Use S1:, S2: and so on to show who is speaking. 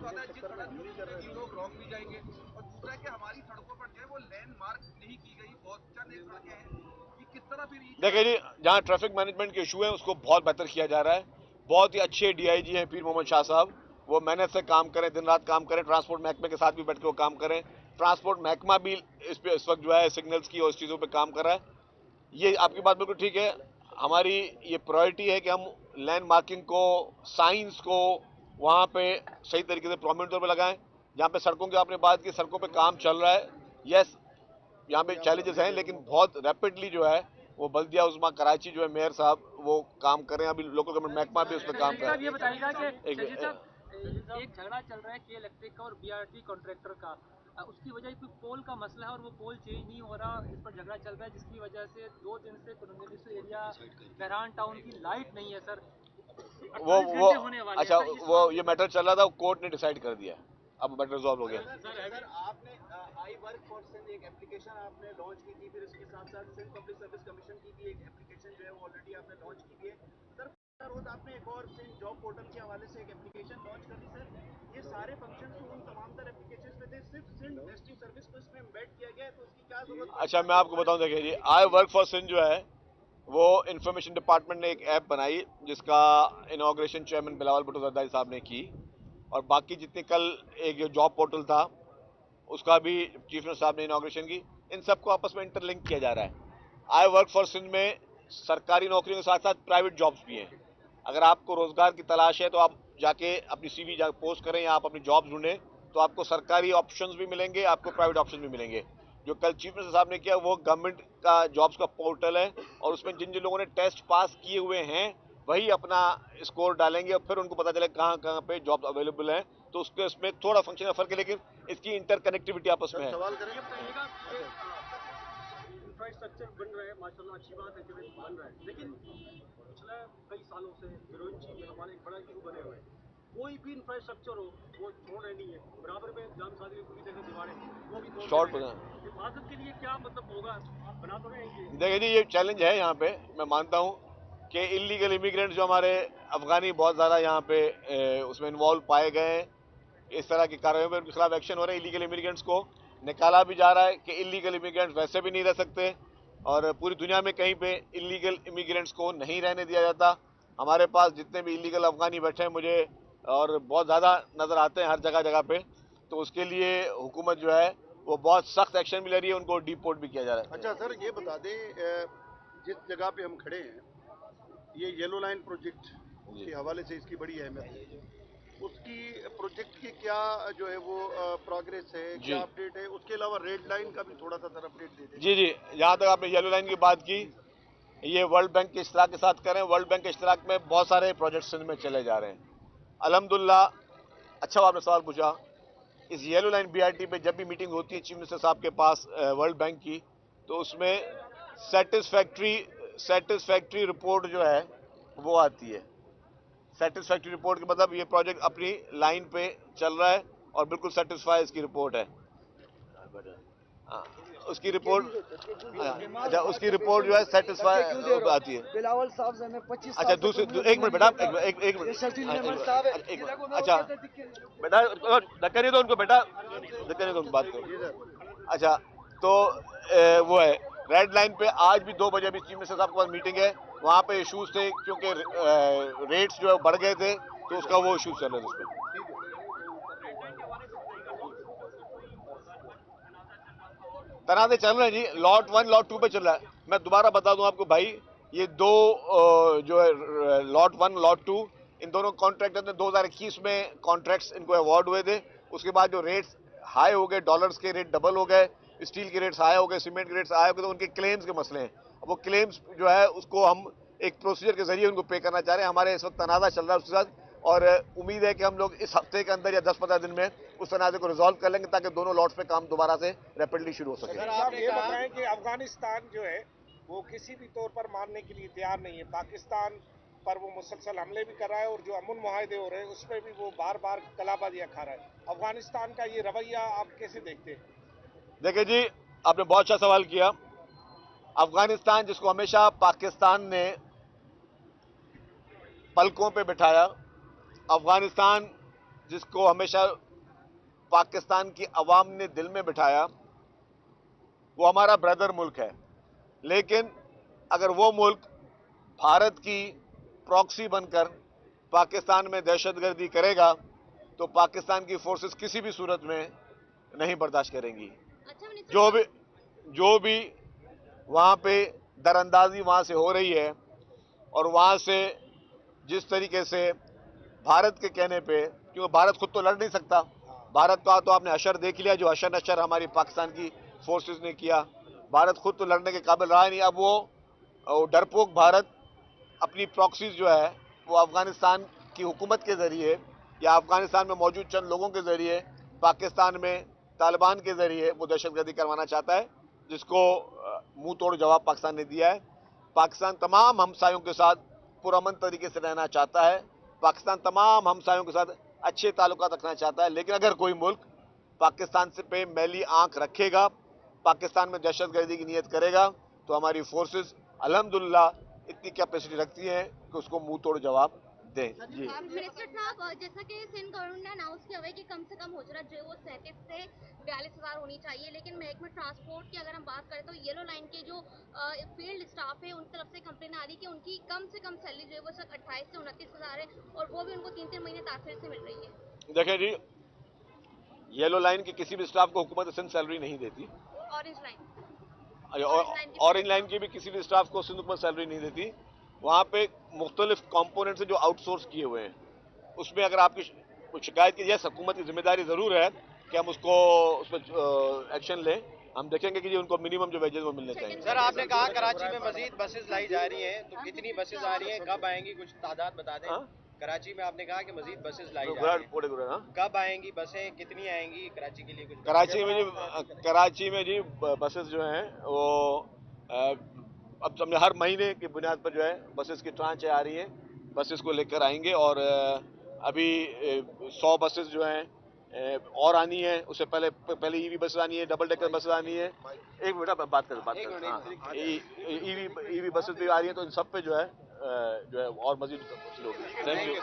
S1: बात है, जिस सड़क की लोग रॉन्ग भी जाएंगे, और दूसरा है कि हमारी सड़कों पर जो है वो लैंड मार्क नहीं की गई, बहुत चंद एक सड़कें हैं, कि किस तरह फिर
S2: देखिए जी, जहाँ ट्रैफिक मैनेजमेंट के इशू है उसको बहुत बेहतर किया जा रहा है। बहुत ही अच्छे डीआईजी हैं पीर मोहम्मद शाह साहब, वो मेहनत से काम करें, दिन रात काम करें, ट्रांसपोर्ट महकमे के साथ भी बैठ के वो काम करें। ट्रांसपोर्ट महकमा भी इस वक्त जो है सिग्नल्स की और इस चीज़ों पर काम कर रहा है। ये आपकी बात बिल्कुल ठीक है। हमारी ये प्रायोरिटी है कि हम लैंड मार्किंग को, साइंस को वहाँ पे सही तरीके से प्रोमिनेंट तौर पर लगाएं। जहाँ पे सड़कों की आपने बात की, सड़कों पे काम चल रहा है, यस यहाँ पे चैलेंजेस हैं, लेकिन बहुत रैपिडली जो है वो बल्दिया उस्मा कराची जो है मेयर साहब वो काम कर रहे हैं। अभी लोकल गवर्नमेंट महकमा भी उस पर काम कर रहा है।
S3: ये बताइएगा कि एक झगड़ा चल रहा है के इलेक्ट्रिक का और बीआरटी कॉन्ट्रैक्टर का, उसकी वजह कोई पोल का मसला है और वो पोल चेंज नहीं हो रहा, इस पर झगड़ा चल रहा है, जिसकी वजह से 2 दिन से कुरुंगलीसो एरिया बहरान टाउन की लाइट नहीं है सर।
S2: वो अच्छा, वो ये मैटर चल रहा था, वो कोर्ट ने डिसाइड कर दिया, अब मैटर रिजॉल्व हो गया।
S1: सर आपने आई वर्क फॉर सिंध एक एप्लीकेशन आपने लॉन्च की थी, फिर इसके साथ साथ सिंध पब्लिक सर्विस कमीशन की भी एक एप्लीकेशन जो है वो ऑलरेडी आपने लॉन्च की भी है सर। रोज आपने एक और सिंध जॉब पोर्टल के हवाले से एक एप्लीकेशन लॉन्च कर दी सर। ये सारे फंक्शन तो उन तमाम तरह एप्लीकेशन में थे, सिर्फ सिंध टेस्टिंग सर्विस को इसमें एम्बेड किया गया है, तो उसकी क्या जरूरत?
S2: अच्छा, मैं आपको बताऊं, देखिए जी, आई वर्क फॉर सिंध जो है वो इंफॉर्मेशन डिपार्टमेंट ने एक ऐप बनाई जिसका इनॉग्रेशन चेयरमैन बिलावल भुट्टो जरदारी साहब ने की, और बाकी जितने कल एक जो जॉब पोर्टल था उसका भी चीफ मिनिस्टर साहब ने इनॉग्रेशन की। इन सबको आपस में इंटरलिंक किया जा रहा है। आई वर्क फॉर सिंध में सरकारी नौकरियों के साथ साथ प्राइवेट जॉब्स भी हैं। अगर आपको रोजगार की तलाश है तो आप जाके अपनी सीवी जाकर पोस्ट करें या आप अपनी जॉब ढूंढें, तो आपको सरकारी ऑप्शंस भी मिलेंगे, आपको प्राइवेट ऑप्शन भी मिलेंगे। जो कल चीफ मिनिस्टर साहब ने किया वो गवर्नमेंट का जॉब्स का पोर्टल है, और उसमें जिन जिन लोगों ने टेस्ट पास किए हुए हैं वही अपना स्कोर डालेंगे, और फिर उनको पता चले कहाँ कहाँ पे जॉब अवेलेबल है। तो उसके उसमें थोड़ा फंक्शन का फर्क है, लेकिन इसकी इंटरकनेक्टिविटी आपस में है।
S1: सवाल करें
S3: इंफ्रास्ट्रक्चर बन रहा है, माशाल्लाह अच्छी बात है कि बन रहा है, लेकिन पिछले कई सालों से बिरोंची में हमारे एक बड़ा इशू बने हुए हैं। कोई भी इंफ्रास्ट्रक्चर हो वो छोड़ रहे नहीं है, बराबर में जाम सादी में पूरी जगह दीवारें वो भी तोड़
S2: शॉर्ट
S3: रहे हैं। हिफाजत के लिए क्या मतलब होगा, आप बना तो रहे हैं?
S2: देखिए जी, ये चैलेंज है यहाँ पे। मैं मानता हूँ कि इलीगल इमिग्रेंट्स जो हमारे अफगानी बहुत ज़्यादा यहाँ पे उसमें इन्वॉल्व पाए गए हैं, इस तरह की कार्रवाई में उनके खिलाफ एक्शन हो रहे हैं। इलीगल इमिग्रेंट्स को निकाला भी जा रहा है कि इलीगल इमिग्रेंट्स वैसे भी नहीं रह सकते, और पूरी दुनिया में कहीं पे इलीगल इमिग्रेंट्स को नहीं रहने दिया जाता। हमारे पास जितने भी इलीगल अफगानी बैठे हैं मुझे और बहुत ज़्यादा नज़र आते हैं हर जगह जगह पे, तो उसके लिए हुकूमत जो है वो बहुत सख्त एक्शन भी ले रही है, उनको डिपोर्ट भी किया जा रहा है।
S4: अच्छा सर, ये बता दें, जिस जगह पे हम खड़े हैं, ये येलो लाइन प्रोजेक्ट के हवाले से इसकी बड़ी अहमियत है, उसकी प्रोजेक्ट की क्या जो है वो प्रोग्रेस है, क्या अपडेट है? उसके अलावा रेड लाइन का भी थोड़ा सा सर अपडेट दे दें।
S2: जी जी, जहाँ तक आपने येलो लाइन की बात की, ये वर्ल्ड बैंक के इश्तराक के साथ करें। वर्ल्ड बैंक के इश्तराक में बहुत सारे प्रोजेक्ट सिंध में चले जा रहे हैं अल्हम्दुलिल्लाह। अच्छा आपने सवाल पूछा। इस येलो लाइन बीआरटी पे जब भी मीटिंग होती है चीफ मिनिस्टर साहब के पास वर्ल्ड बैंक की, तो उसमें सेटिस्फैक्ट्री रिपोर्ट जो है वो आती है। सेटिस्फैक्ट्री रिपोर्ट के मतलब ये प्रोजेक्ट अपनी लाइन पे चल रहा है और बिल्कुल सेटिस्फाई इसकी रिपोर्ट है। हाँ, उसकी रिपोर्ट, अच्छा उसकी रिपोर्ट जो है सेटिस्फाई आती है।
S5: बिलावल साहब से मैं 25
S2: अच्छा दूसरी एक मिनट बेटा, एक मिनट, अच्छा बेटा धक्का नहीं दो उनको, बेटा धक्का नहीं दो, बात करो। अच्छा तो वो है रेड लाइन पे आज भी 2 बजे अभी चीफ मिनिस्टर साहब के पास मीटिंग है, वहाँ पे इशूज थे क्योंकि रेट्स जो है बढ़ गए थे, तो उसका वो इशूज चल रहे थे उसमें। तनाज़े चल रहे हैं जी, लॉट 1 लॉट 2 पे चल रहा है। मैं दोबारा बता दूं आपको भाई, ये दो जो है लॉट 1 लॉट 2, इन दोनों कॉन्ट्रैक्टर ने 2021 में कॉन्ट्रैक्ट्स इनको अवार्ड हुए थे। उसके बाद जो रेट्स हाई हो गए, डॉलर्स के रेट डबल हो गए, स्टील के रेट्स हाई हो गए, सीमेंट के रेट्स हाई हो गए, तो उनके क्लेम्स के मसले हैं। अब वो क्लेम्स जो है उसको हम एक प्रोसीजर के जरिए उनको पे करना चाह रहे हैं। हमारे इस वक्त तनाज़ा चल रहा है उसके साथ, और उम्मीद है कि हम लोग इस हफ्ते के अंदर या 10-15 दिन में उस तनाज़े को रिजॉल्व कर लेंगे ताकि दोनों लॉट्स पे काम दोबारा से रैपिडली शुरू हो सके।
S6: सर आप ये बताएं कि अफगानिस्तान जो है वो किसी भी तौर पर मानने के लिए तैयार नहीं है, पाकिस्तान पर वो मुसलसल हमले भी कर रहा है और जो अमन मुआहदे हो रहे हैं उस पर भी वो बार बार कलाबाजियां खा रहा है। अफगानिस्तान का ये रवैया आप कैसे देखते हैं?
S2: देखिए जी, आपने बहुत अच्छा सवाल किया। अफगानिस्तान जिसको हमेशा पाकिस्तान ने पलकों पे बिठाया, अफगानिस्तान जिसको हमेशा पाकिस्तान की अवाम ने दिल में बिठाया, वो हमारा ब्रदर मुल्क है। लेकिन अगर वो मुल्क भारत की प्रॉक्सी बनकर पाकिस्तान में दहशतगर्दी करेगा तो पाकिस्तान की फोर्सेस किसी भी सूरत में नहीं बर्दाश्त करेंगी। जो भी वहां पे दरअंदाजी वहां से हो रही है और वहां से जिस तरीके से भारत के कहने पे, क्योंकि भारत खुद तो लड़ नहीं सकता, भारत का तो आपने अशर देख लिया, जो अशर नशर हमारी पाकिस्तान की फोर्सेस ने किया। भारत खुद तो लड़ने के काबिल रहा नहीं। अब वो डरपोक भारत अपनी प्रॉक्सीज जो है वो अफगानिस्तान की हुकूमत के जरिए या अफगानिस्तान में मौजूद चंद लोगों के जरिए पाकिस्तान में तालिबान के जरिए वो दहशतगर्दी करवाना चाहता है, जिसको मुंह तोड़ जवाब पाकिस्तान ने दिया है। पाकिस्तान तमाम हमसायों के साथ पुरअमन तरीके से रहना चाहता है, पाकिस्तान तमाम हमसायों के साथ अच्छे ताल्लुकात रखना चाहता है। लेकिन अगर कोई मुल्क पाकिस्तान से पे मैली आंख रखेगा, पाकिस्तान में दहशतगर्दी की नीयत करेगा, तो हमारी फोर्सेस अल्हम्दुलिल्लाह इतनी कैपेसिटी रखती हैं कि उसको मुंह तोड़ जवाब दें। जी
S5: मिनिस्टर साहब, जैसा कि सिंध गवर्नमेंट ने अनाउंस किया हुआ है कि कम से कम हुजरत जो है वो 37 से 42,000 होनी चाहिए, लेकिन महकमे ट्रांसपोर्ट की अगर हम बात करें तो येलो लाइन के जो फील्ड स्टाफ है उनकी तरफ से कंप्लेन आ रही है कि उनकी कम से कम सैलरी जो है वो सिर्फ 28 से 29,000 है और वो भी उनको 3-3 महीने ताखिर से मिल रही है।
S2: देखें जी, येलो लाइन के किसी भी स्टाफ को हुकूमत सिंध सैलरी नहीं देती। ऑरेंज लाइन की भी किसी भी स्टाफ को सिंध हुकूमत सैलरी नहीं देती। वहां पे मुख्तलिफ कंपोनेंट्स से जो आउटसोर्स किए हुए हैं, उसमें अगर आपकी कुछ शिकायत की जाए, हुकूमत की जिम्मेदारी जरूर है कि हम उसको उस पर एक्शन लें। हम देखेंगे कि जी उनको मिनिमम जो वेजेस वो मिलने चाहिए।
S7: सर, आपने कहा कराची में मजीद बसेस लाई जा रही हैं, तो कितनी बसेस आ रही हैं, कब आएंगी, कुछ तादाद बता दें। कराची में आपने कहा कि मजीद बसेस लाई जा रही हैं, कब आएंगी बसें, कितनी आएंगी कराची के लिए कुछ?
S2: कराची में जी बसेस जो हैं वो अब समझे हर महीने की बुनियाद पर जो है बसेस की ट्रांच आ रही हैं, बसेस को लेकर आएंगे। और अभी 100 बसेस जो हैं और आनी है। उससे पहले ईवी बसेस आनी है, डबल डेकर बसेस आनी है। एक मिनट बात कर ईवी बसेस भी आ रही है, तो इन सब पे जो है और मजीद होगी। Thank you.